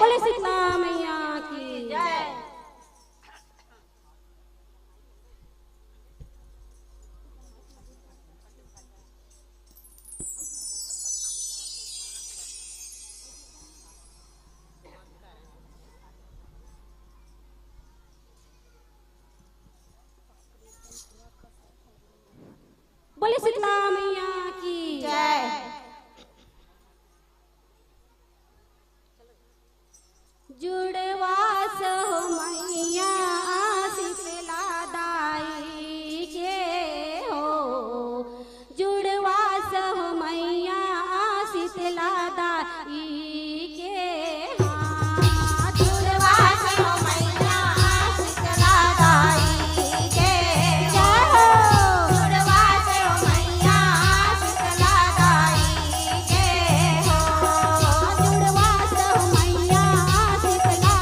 बोले शीतला मैया की जय। बोले शीतला मैया की जय। जुड़वास हो मैया शीतला दाई के हो, जुड़वास हो मैया शीतला दाई के, हाँ जुड़वास हो मैया शीतला दाई के जय हो, जुड़वास हो मैया शीतला दाई के हो, जुड़वास हो मैया शीतला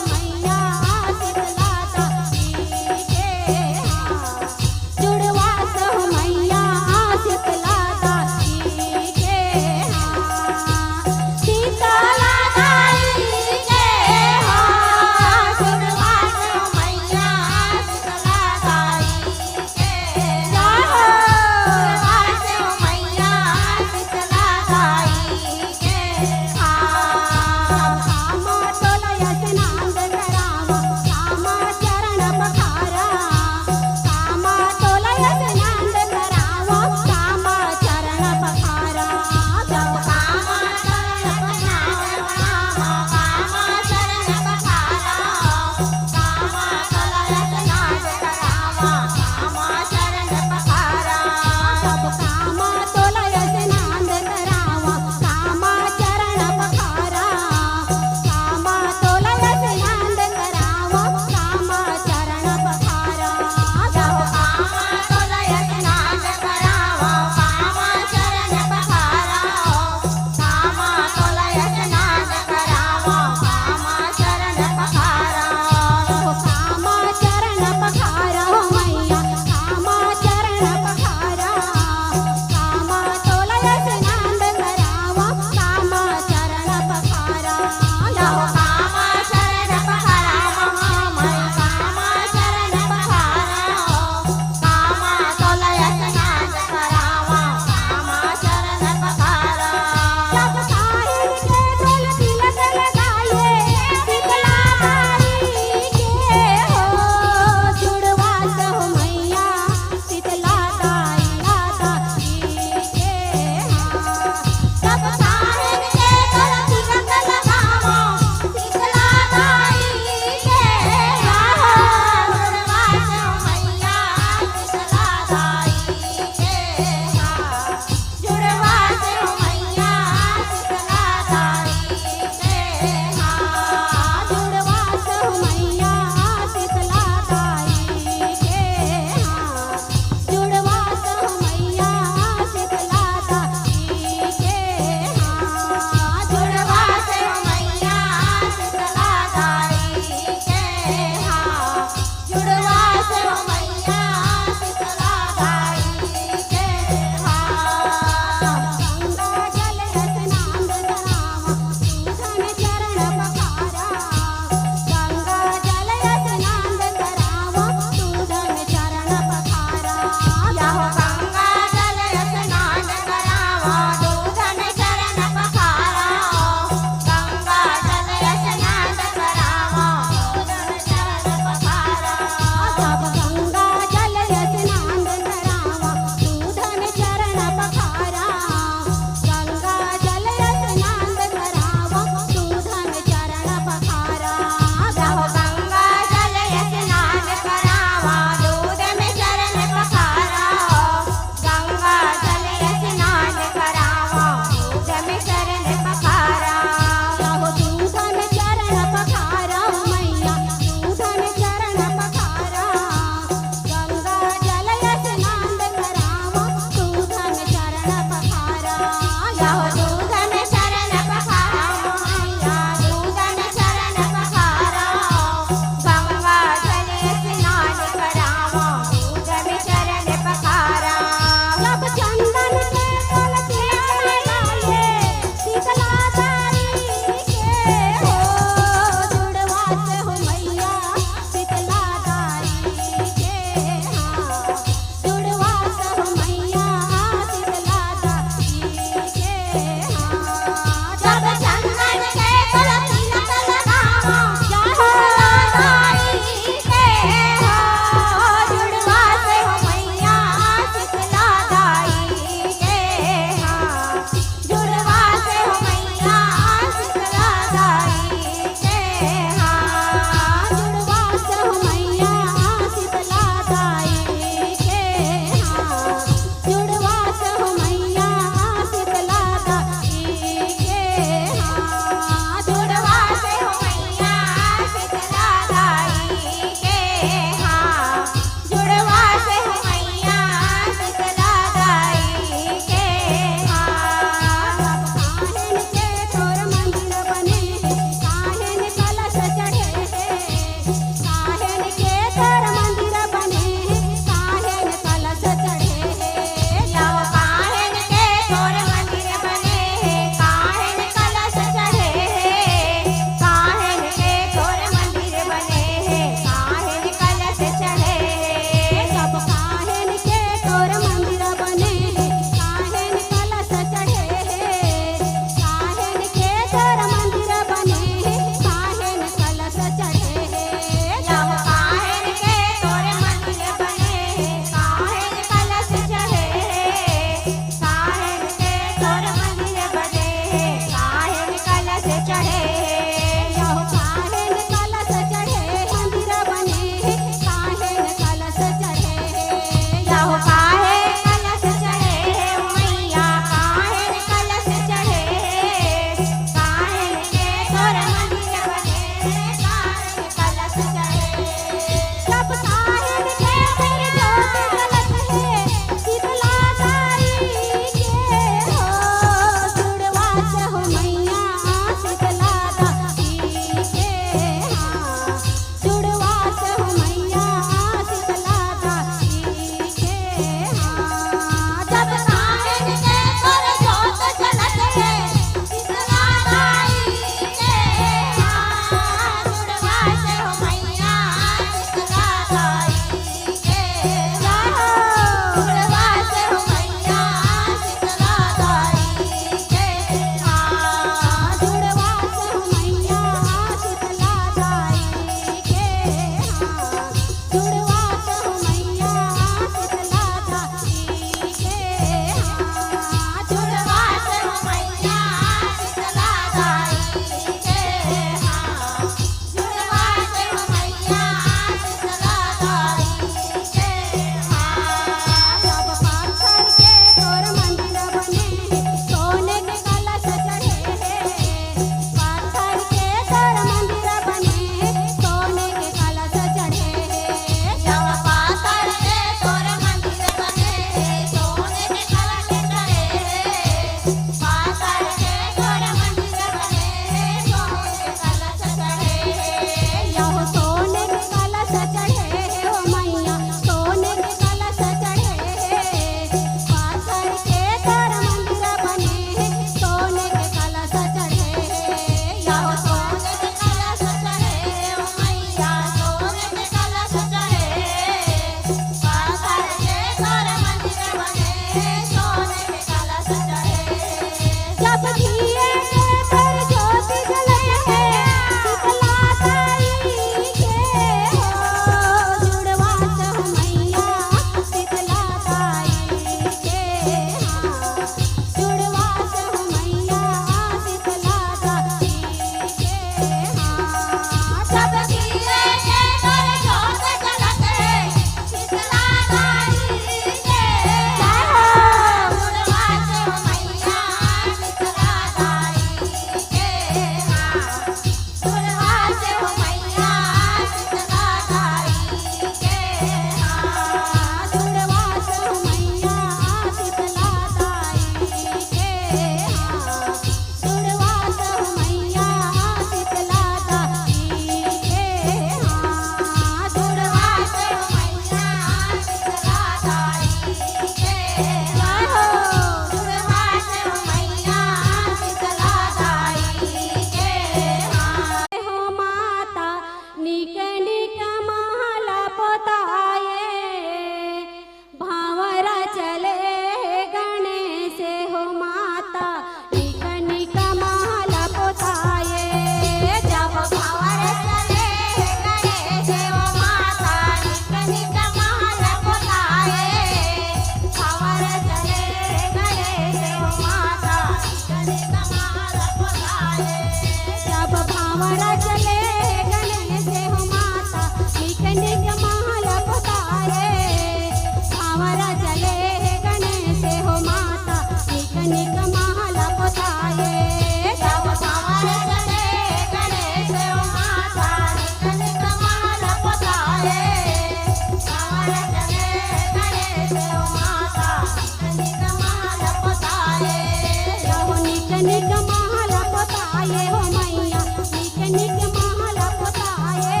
पोताए हो मैया निक निक महल पोताए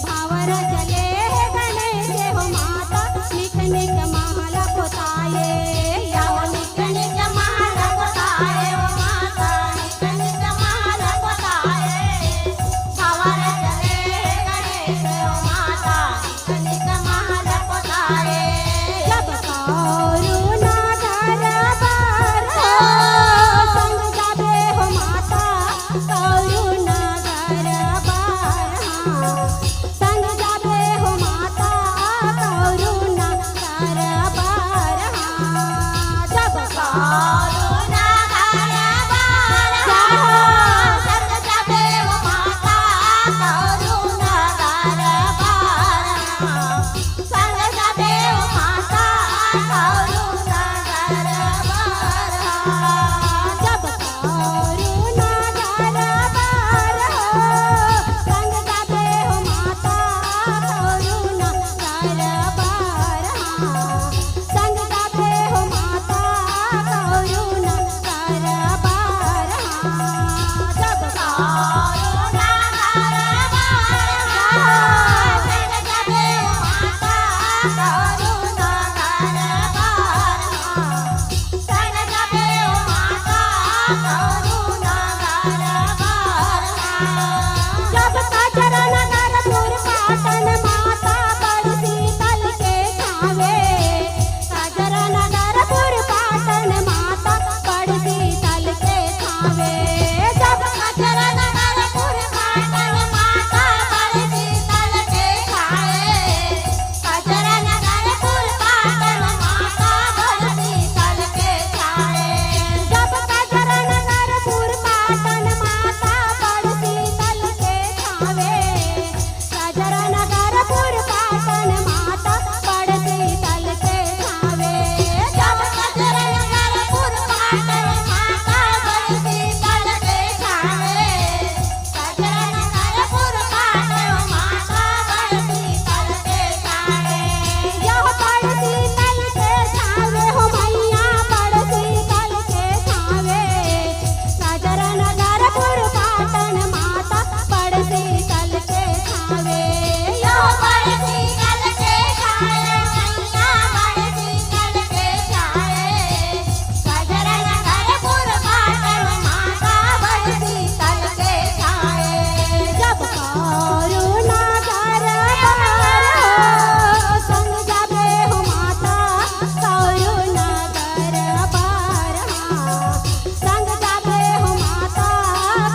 भावर जले गणेश हो माता निक निक महल पोताए या हो निक निक महल पोताए हो माता निक निक महल पोताए भावर जले गणेश हो माता निक निक महल पोताए जब करुणा दरबार हो संग जाबे हो माता करुणा दरबार संग जाबे हो माता करुणा दरबार जब करुणा दरबार संग जाबे हो माता करुणा दरबार संग जाबे हो माता करुणा दरबार जब करुणा दरबार संग जाबे हो माता करुणा दरबार संग जाबे हो माता करुणा दरबार जब करुणा दरबार संग जाबे हो माता करुणा दरबार संग जाबे हो माता करुणा दरबार जब काजरा नगरपुर पाटन माता बड़ शीतल के छावे काजरा नगरपुर पाटन माता बड़ शीतल के छावे जब काजरा नगरपुर पाटन माता बड़ शीतल के छावे काजरा नगरपुर पाटन माता बड़ शीतल के छावे जब काजरा नगरपुर पाटन माता बड़ शीतल के छावे काजरा नगरपुर पाटन माता बड़ शीतल के छावे जब काजरा नगरपुर पाटन माता बड़ शीतल के छावे काजरा नगरपुर पाटन माता बड़ शीतल के छावे यह बड़ शीतल के छावे हो मैया बड़ शीतल के छावे काजरा नगरपुर पाटन माता बड़ शीतल के छावे यह बड़ शीतल के छावे मैया बड़ शीतल के छावे काजरा नगरपुर पाटन माता बड़ शीतल के छावे जब करुणा दरबार संग जाबे हो माता करुणा दरबार संग जाबे हो माता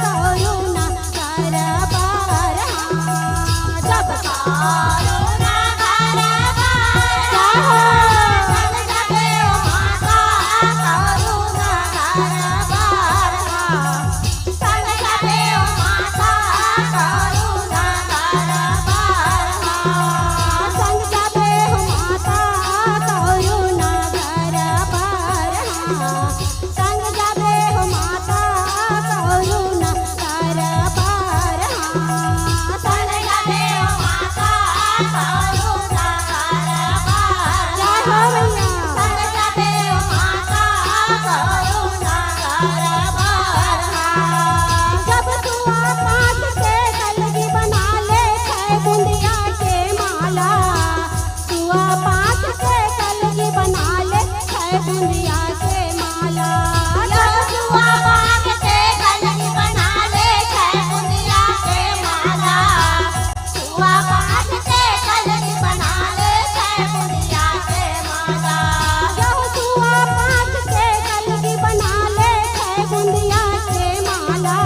करुणा दरबार जब करुणा दरबार संग जाबे हो माता करुणा दरबार संग जाबे हो माता करुणा दरबार संग जाबे हो माता करुणा दरबार संग जाबे हो माता करुणा दरबार संग जाबे हो माता करुणा दरबार जय हो मैया संग जाबे हो माता करुणा दरबार जब तुआ पात के कलगी बना ले छै बुंदिया के माला तुआ पात के कलगी बना ले छै बुंदिया के माला जब तुआ पात के कलगी बना ले छै बुंदिया के माला तुआ पात के कलगी बना ले छै बुंदिया के माला यह तुआ पात के कलगी बना ले छै बुंदिया के माला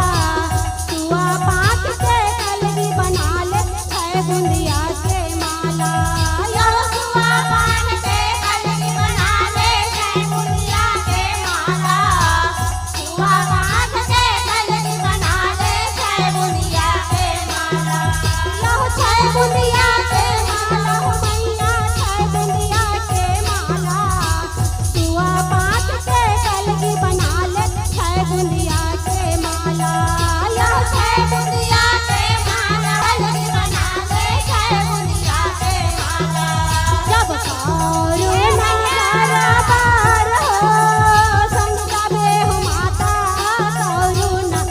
तुआ पात के कलगी बना ले छै बुंदिया के माला यह तुआ पात के कलगी बना ले छै बुंदिया के माला तुआ पात के कलगी बना ले छै बुंदिया के माला यह छै बुंदिया के माला हो मैया छै बुंदिया के माला तुआ पात के कलगी बना ले छै बुंदिया के माला यह छै बुंदिया के माला कलगी बना ले छै बुंदिया के माला जब करुणा दरबार संग जाबे हो माता करुणा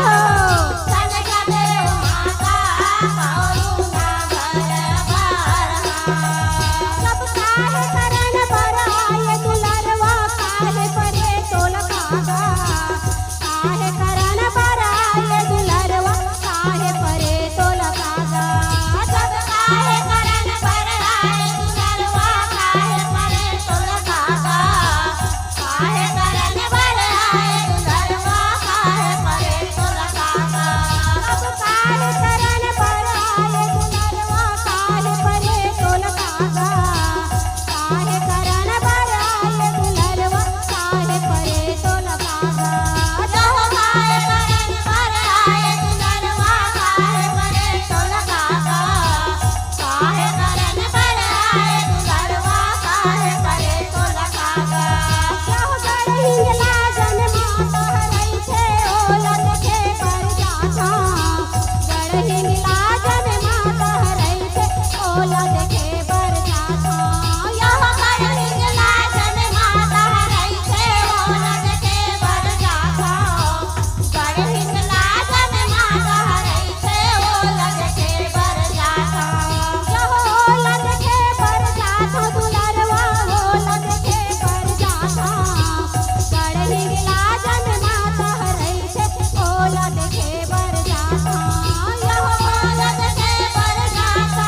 संग जाबे ओ माता करुणा दरबार सब काहे करन बराए दुलरवा काहे परे तोल खागा काहे करन बराए दुलरवा काहे परे तोल खागा सब काहे करन बराए दुलरवा काहे परे तोल खागा काहे करन बराए दुलरवा काहे परे तोल खागा सब काहे करन बराए दुलरवा काहे परे तोल खागा काहे करन बराए दुलरवा काहे परे तोल खागा जब काहे करन बराए दुलरवा काहे परे तोल खागा काहे करन बराए दुलरवा काहे परे तोल खागा जब गढ़िंगला जन माता हरई छे ओला देखे पर जाता गढ़िंगला जन माता हरई छे ओला देखे पर जाता यह गढ़िंगला जन माता हरई छे ओला देखे पर जाता गढ़िंगला जन माता हरई छे ओला देखे पर जाता जब ओला देखे पर जाता दुलरवा ओला देखे पर जाता गढ़िंगला जन माता हरई छे ओला देखे पर जाता यह ओला देखे पर जाता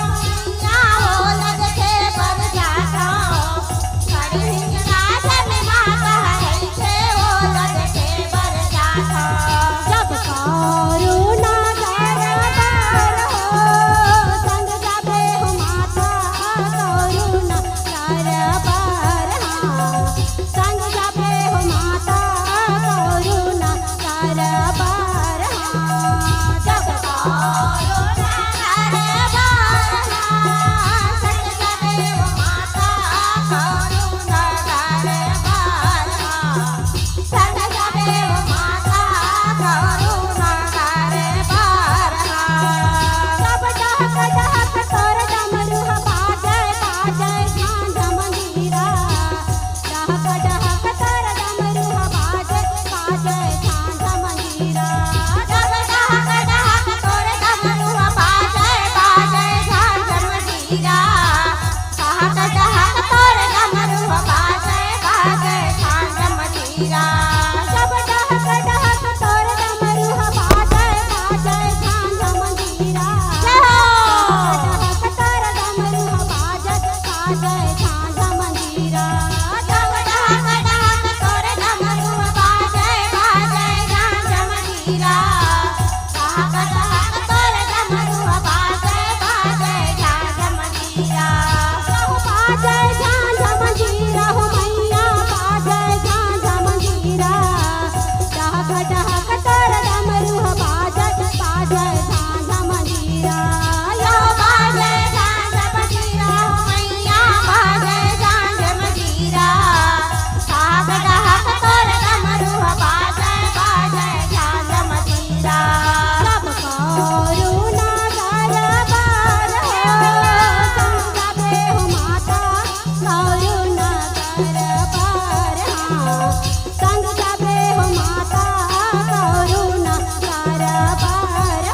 या ओला देखे पर जाता गढ़िंगला जन माता हरई छे ओला देखे पर जाता जब करुणा दरबार हो संग जाबे हो माता करुणा दरबार संग जाबे हो माता करुणा दरबार जब करुणा दरबार संग जाबे हो माता करुणा दरबार संग जाबे हो माता करुणा दरबार सब डहक डहक तोर डमरू बाजे बाजे झांझ मंजीरा डहक डहक तोर डमरू बाजे बाजे झांझ मंजीरा डहक डहक तोर डमरू बाजे बाजे झांझ मंजीरा डहक डहक तोर डमरू बाजे बाजे झांझ मंजीरा सब डहक डहक तोर डमरू बाजे बाजे झांझ मंजीरा डहक तोर डमरू बाजे बाजे झांझ मंजीरा डहक डहक तोर डमरू बाजे बाजे झांझ मंजीरा डहक डहक तोर डमरू बाजे बाजे झांझ मंजीरा हो बाजे झांझ मंजीरा हो मैया बाजे झांझ मंजीरा डहक डहक तोर डमरू बाजे बाजे झांझ मंजीरा यो बाजे झांझ मंजीरा हो मैया बाजे झांझ मंजीरा डहक डहक तोर डमरू बाजे बाजे झांझ मंजीरा सब करुणा दरबार हो संग जाबे हो माता करुणा दरबार संग जाबे हो माता करुणा दरबार